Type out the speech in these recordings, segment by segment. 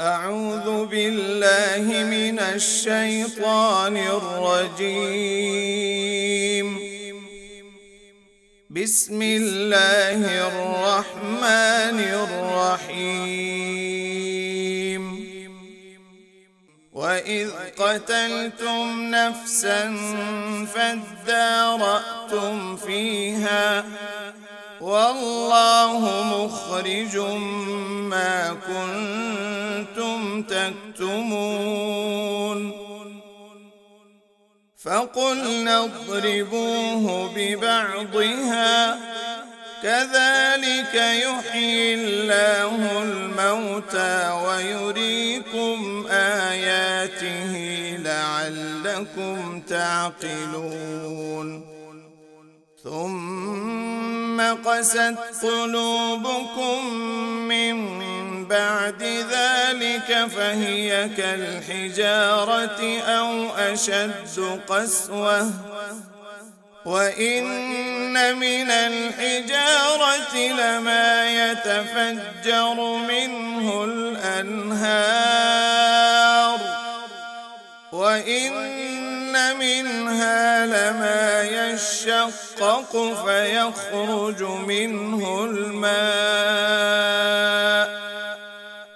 أعوذ بالله من الشيطان الرجيم. بسم الله الرحمن الرحيم. وإذ قتلتم نفسا فادارأتم فيها والله مخرج ما كنتم تكتمون. فقلنا اضربوه ببعضها كذلك يحيي الله الموتى ويريكم آياته لعلكم تعقلون. ثم قست قلوبكم من بعد ذلك فهي كالحجارة أو أشد قسوة. وإن من الحجارة لما يتفجر منه الأنهار وإن منها لما يشقق فيخرج منه الماء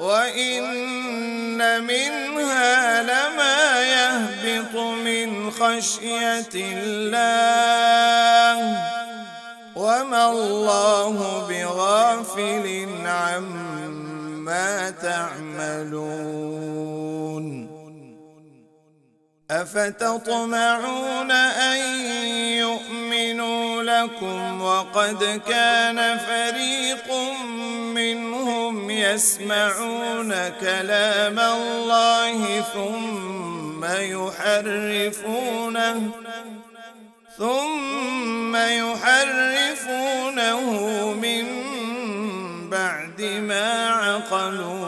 وإن منها لما يهبط من خشية الله وما الله بغافل عما تعملون. أفتطمعون أن يؤمنوا لكم وقد كان فريق منهم يسمعون كلام الله ثم يحرفونه من بعد ما عقلوه